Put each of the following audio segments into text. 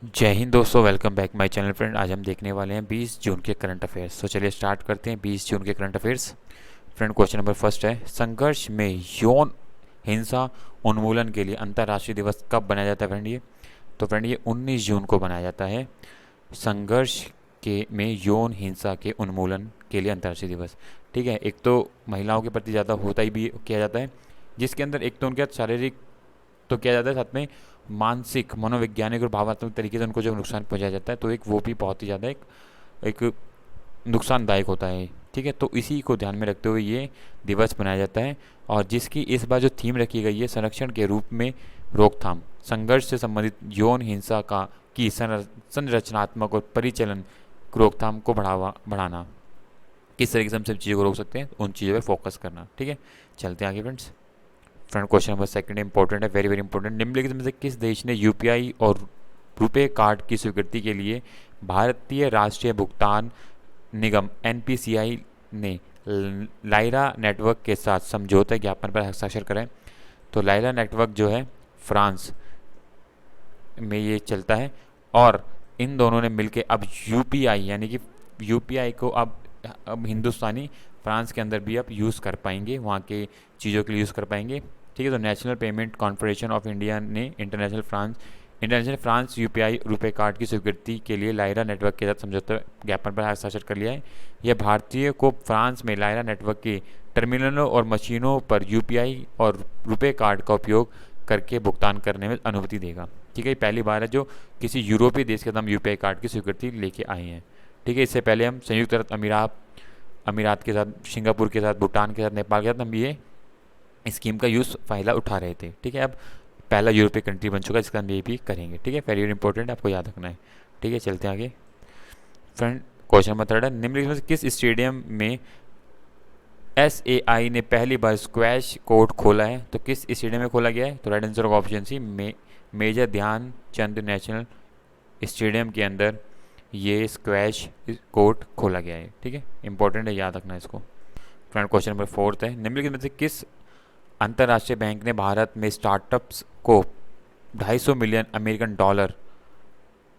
जय हिंद दोस्तों, welcome back my channel friend. आज हम देखने वाले हैं 20 जून के करंट अफेयर्स। तो चलिए स्टार्ट करते हैं 20 जून के current affairs. Friend, question number first है, संघर्ष में यौन हिंसा उन्मूलन के लिए अंतर्राष्ट्रीय दिवस कब बनाया जाता है फ्रेंड? ये 19 जून को बनाया जाता है। संघर्ष के में यौन हिंसा के उन्मूलन के लिए अंतर्राष्ट्रीय दिवस। ठीक है, एक तो महिलाओं के प्रति ज़्यादा होता ही भी किया जाता है, जिसके अंदर एक तो उनके साथ शारीरिक तो किया जाता है, साथ में मानसिक, मनोवैज्ञानिक और भावनात्मक तरीके से उनको जो नुकसान पहुंचाया जाता है, तो एक वो भी बहुत ही ज़्यादा एक नुकसानदायक होता है। ठीक है, तो इसी को ध्यान में रखते हुए ये दिवस मनाया जाता है। और जिसकी इस बार जो थीम रखी गई है, संरक्षण के रूप में रोकथाम, संघर्ष से संबंधित यौन हिंसा का की संरचनात्मक और परिचालन रोकथाम को बढ़ाना। किस तरीके से हम सब चीज़ों को रोक सकते हैं, उन चीज़ों पर फोकस करना। ठीक है, चलते हैं आगे friends. Friend, question number second important है, वेरी वेरी इंपॉर्टेंट। निम्नलिखित में से किस देश ने यूपीआई और रुपे कार्ड की स्वीकृति के लिए भारतीय राष्ट्रीय भुगतान निगम एनपीसीआई ने लाइरा नेटवर्क के साथ समझौता ज्ञापन पर हस्ताक्षर करें? तो लाइरा नेटवर्क जो है फ्रांस में ये चलता है, और इन दोनों ने मिलकर अब यूपीआई यानी कि यूपीआई को अब हिंदुस्तानी फ्रांस के अंदर भी अब यूज़ कर पाएंगे, वहाँ के चीज़ों के लिए यूज़ कर पाएंगे। ठीक है, तो national payment corporation of India ने इंटरनेशनल फ्रांस यूपीआई रुपए कार्ड की स्वीकृति के लिए लाइरा नेटवर्क के साथ समझौता ज्ञापन पर हस्ताक्षर कर लिया है। यह भारतीय को फ्रांस में लाइरा नेटवर्क के टर्मिनलों और मशीनों पर यूपीआई और रुपए कार्ड का उपयोग करके भुगतान करने में अनुमति देगा। ठीक है, पहली बार है जो किसी यूरोपीय देश के साथ हम यूपीआई कार्ड की स्वीकृति लेके आए हैं। ठीक है, इससे पहले हम संयुक्त अरब अमीरात के साथ, सिंगापुर के साथ, भूटान के साथ, नेपाल के साथ हम ये स्कीम का यूज़ फ़ायदा उठा रहे थे। ठीक है, अब पहला यूरोपीय कंट्री बन चुका है जिसका हम ये भी करेंगे। ठीक है, वेरी वेरी इंपॉर्टेंट, आपको याद रखना है। ठीक है, चलते हैं आगे। फ्रेंड, क्वेश्चन नंबर थर्ड है, निम्नलिखित में से किस स्टेडियम में एसएआई ने पहली बार स्क्वैश कोर्ट खोला है? तो किस स्टेडियम में खोला गया है? तो राइट आंसर होगा option C, major Dhyan Chand national stadium के अंदर ये स्क्वैश कोर्ट खोला गया है। ठीक है, इंपॉर्टेंट है, याद रखना है इसको। फ्रेंड, क्वेश्चन नंबर फोर्थ है, निम्नलिखित में से किस अंतर्राष्ट्रीय बैंक ने भारत में स्टार्टअप्स को 250 मिलियन अमेरिकन डॉलर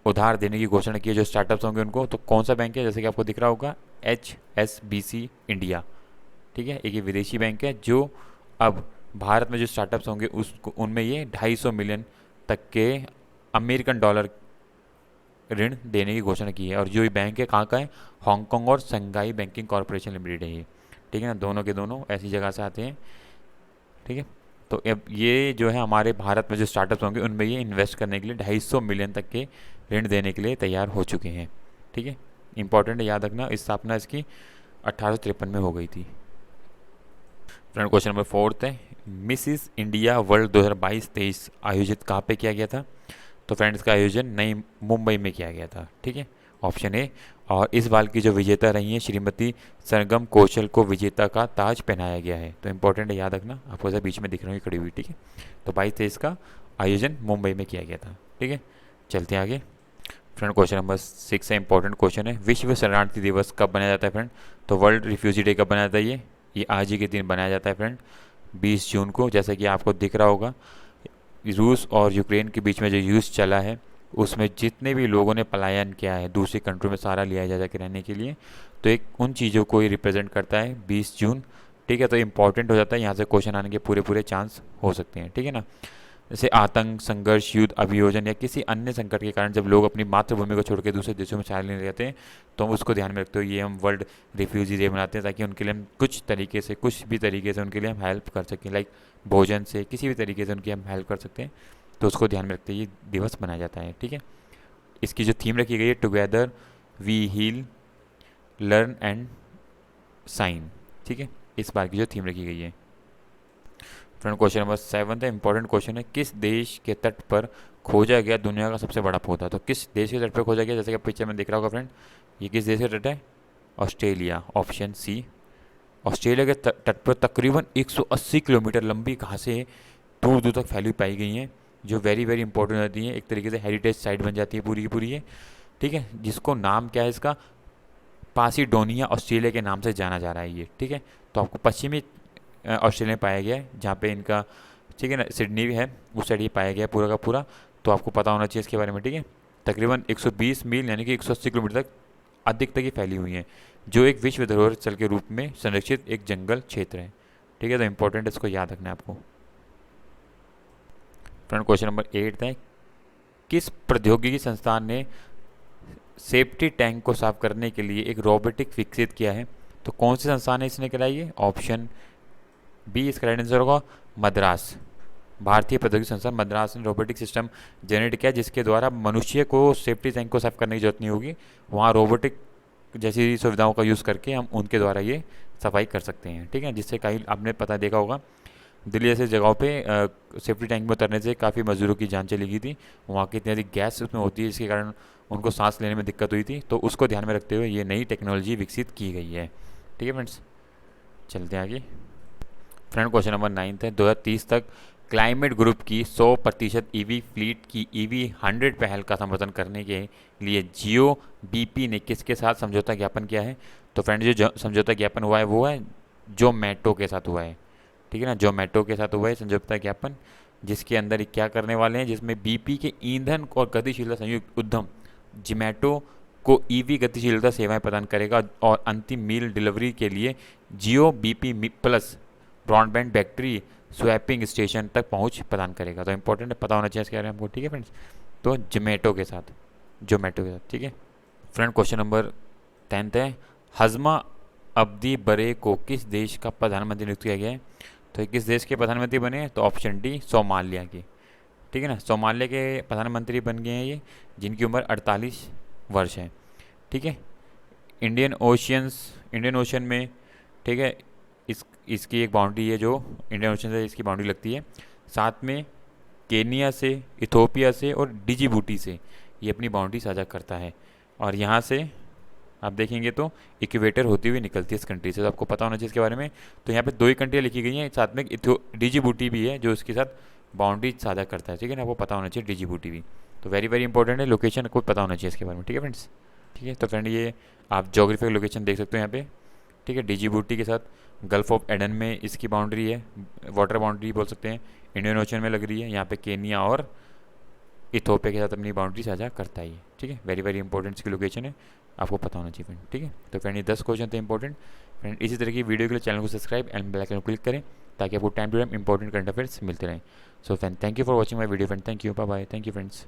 उधार देने की घोषणा की है? जो स्टार्टअप्स होंगे उनको, तो कौन सा बैंक है? जैसे कि आपको दिख रहा होगा, HSBC इंडिया। ठीक है, एक ये विदेशी बैंक है जो अब भारत में जो स्टार्टअप्स होंगे उसको उनमें ये 250 मिलियन तक के अमेरिकन डॉलर ऋण देने की घोषणा की है। और जो ये बैंक है कहाँ का है? हांगकांग और संघाई बैंकिंग कॉरपोरेशन लिमिटेड है ये। ठीक है ना, दोनों के दोनों ऐसी जगह से आते हैं। ठीक है, तो अब ये जो है हमारे भारत में जो स्टार्टअप्स होंगे उनमें ये इन्वेस्ट करने के लिए 250 मिलियन तक के ऋण देने के लिए तैयार हो चुके हैं। ठीक है, इंपॉर्टेंट है, याद रखना। स्थापना इसकी 1853 में हो गई थी। फ्रेंड, क्वेश्चन नंबर फोर्थ है, मिसिस इंडिया वर्ल्ड 2022-23 आयोजित कहाँ पे किया गया था? तो फ्रेंड, इसका आयोजन नई मुंबई में किया गया था। ठीक है, ऑप्शन ए। और इस बार की जो विजेता रही हैं श्रीमती सरगम कौशल को विजेता का ताज पहनाया गया है। तो इंपॉर्टेंट है, याद रखना। आपको ऐसा बीच में दिख रही खड़ी हुई। ठीक है, तो 22-23 का आयोजन मुंबई में किया गया था। ठीक है, चलते हैं आगे। फ्रेंड, क्वेश्चन नंबर 6 है, इंपॉर्टेंट क्वेश्चन है, विश्व शरणार्थी दिवस कब बनाया जाता है फ्रेंड? तो वर्ल्ड रिफ्यूजी डे कब बनाया जाता है? ये आज ही के दिन बनाया जाता है फ्रेंड, 20 जून को। जैसा कि आपको दिख रहा होगा, रूस और यूक्रेन के बीच में जो युद्ध चला है उसमें जितने भी लोगों ने पलायन किया है दूसरी कंट्री में, सारा लिया जा के रहने के लिए, तो एक उन चीज़ों को ही रिप्रेजेंट करता है 20 जून। ठीक है, तो इंपॉर्टेंट हो जाता है, यहाँ से क्वेश्चन आने के पूरे पूरे चांस हो सकते हैं। ठीक है ना, जैसे आतंक, संघर्ष, युद्ध, अभियोजन या किसी अन्य संकट के कारण जब लोग अपनी मातृभूमि को छोड़कर दूसरे देशों में शरण लेने रहते हैं, तो हम उसको ध्यान में रखते हुए ये हम वर्ल्ड रिफ्यूजी डे मनाते हैं, ताकि उनके लिए हम कुछ भी तरीके से उनके लिए हम हेल्प कर सकें, लाइक भोजन से, किसी भी तरीके से उनकी हम हेल्प कर सकते हैं। तो उसको ध्यान में रखते हुए ये दिवस मनाया जाता है। ठीक है, इसकी जो थीम रखी गई है, together we heal, learn and shine. ठीक है, इस बार की जो थीम रखी गई है। फ्रेंड, क्वेश्चन नंबर 7 है, इंपॉर्टेंट क्वेश्चन है, किस देश के तट पर खोजा गया दुनिया का सबसे बड़ा पौधा? तो किस देश के तट पर खोजा गया? जैसे कि पिक्चर में दिख रहा होगा फ्रेंड, ये किस देश का तट है? Australia, option C. ऑस्ट्रेलिया के तट पर तकरीबन 180 किलोमीटर लंबी घासें दूर दूर तक फैली पाई गई हैं, जो वेरी वेरी इंपॉर्टेंट होती हैं। एक तरीके से हेरिटेज साइट बन जाती है पूरी की पूरी है। ठीक है, जिसको नाम क्या है इसका? पासिडोनिया ऑस्ट्रेलिया के नाम से जाना जा रहा है ये। ठीक है, तो आपको पश्चिमी ऑस्ट्रेलिया में पाया गया है, जहाँ पे इनका, ठीक है ना, सिडनी भी है, उस साइड ये पाया गया है पूरा का पूरा। तो आपको पता होना चाहिए इसके बारे में। ठीक है, तकरीबन 120 मील यानी कि 180 किलोमीटर तक अधिक तक ही फैली हुई हैं, जो एक विश्व धरोहर स्थल के रूप में संरक्षित एक जंगल क्षेत्र है। ठीक है, तो इंपॉर्टेंट इसको याद रखना है आपको। फ्रेंड क्वेश्चन नंबर 8 है, किस प्रौद्योगिकी संस्थान ने सेफ्टी टैंक को साफ करने के लिए एक रोबोटिक विकसित किया है? तो कौन सी संस्थान ने इसने कराई है? ऑप्शन बी इसका राइट आंसर होगा मद्रास। भारतीय प्रौद्योगिकी संस्थान मद्रास ने रोबोटिक सिस्टम जनरेट किया जिसके द्वारा मनुष्य को सेफ्टी टैंक को साफ करने की जरूरत नहीं होगी, वहाँ रोबोटिक जैसी सुविधाओं का यूज़ करके हम उनके द्वारा ये सफाई कर सकते हैं। ठीक है, जिससे कहीं आपने पता देखा होगा दिल्ली जैसे जगहों पे सेफ्टी टैंक में उतरने से काफ़ी मजदूरों की जान चली गई थी, वहाँ की इतनी अधिक गैस उसमें होती है जिसके कारण उनको सांस लेने में दिक्कत हुई थी, तो उसको ध्यान में रखते हुए ये नई टेक्नोलॉजी विकसित की गई है। ठीक है फ्रेंड्स, चलते हैं आगे। फ्रेंड क्वेश्चन नंबर 9 है, 2030 तक क्लाइमेट ग्रुप की 100% ईवी फ्लीट की EV 100 पहल का समर्थन करने के लिए जियो BP ने किसके साथ समझौता ज्ञापन किया है? तो फ्रेंड जो समझौता ज्ञापन हुआ है वो है जोमैटो के साथ हुआ है। ठीक है ना, जोमैटो के साथ हुआ है समझौता ज्ञापन, जिसके अंदर ये क्या करने वाले हैं, जिसमें BP के ईंधन और गतिशीलता संयुक्त उद्यम जोमैटो को EV गतिशीलता सेवाएं प्रदान करेगा और अंतिम मील डिलीवरी के लिए जियो BP plus broadband battery swapping station तक पहुंच प्रदान करेगा। तो इंपॉर्टेंट है, पता होना चाहिए इसके बारे में हमको। ठीक है फ्रेंड्स, तो जोमैटो के साथ। ठीक है फ्रेंड क्वेश्चन नंबर 10 है, हजमा अब्दी बरे को किस देश का प्रधानमंत्री नियुक्त किया गया है? तो ये किस देश के प्रधानमंत्री बने? तो ऑप्शन डी सोमालिया की। ठीक है ना, सोमालिया के प्रधानमंत्री बन गए हैं ये, जिनकी उम्र 48 वर्ष है। ठीक है, इंडियन ओशन में, ठीक है, इसकी एक बाउंड्री है जो इंडियन ओशन से इसकी बाउंड्री लगती है, साथ में केनिया से, इथोपिया से और डिजिबूटी से ये अपनी बाउंड्री साझा करता है। और यहाँ से आप देखेंगे तो इक्वेटर होती हुई निकलती है इस कंट्री से, तो आपको पता होना चाहिए इसके बारे में। तो यहाँ पे 2 ही कंट्रियाँ लिखी गई हैं, साथ में डिजिबूटी भी है जो इसके साथ बाउंड्री साझा करता है। ठीक है ना, आपको पता होना चाहिए डिजिबूटी भी। तो वेरी वेरी इंपॉर्टेंट है, लोकेशन आपको पता होना चाहिए इसके बारे में। ठीक है फ्रेंड्स, ठीक है, तो फ्रेंड ये आप जोग्राफिकल लोकेशन देख सकते हो यहाँ पे। ठीक है, डिजिबूटी के साथ गल्फ ऑफ एडन में इसकी बाउंड्री है, वाटर बाउंड्री बोल सकते हैं, इंडियन ओशन में लग रही है। यहाँ पे केनिया और इथोपिया के साथ अपनी बाउंड्री साझा करता है। ठीक है, वेरी वेरी इंपॉर्टेंट इसकी लोकेशन है, आपको पता होना चाहिए फ्रेंड। ठीक है, तो फ्रेंड ये 10 क्वेश्चन थे इंपॉर्टेंट। फ्रेंड इसी तरह की वीडियो के लिए चैनल को subscribe and bell icon click करें ताकि आपको time to time important current affairs मिलते रहें। So friend thank you for watching my video friend, thank you, bye bye, thank you friends.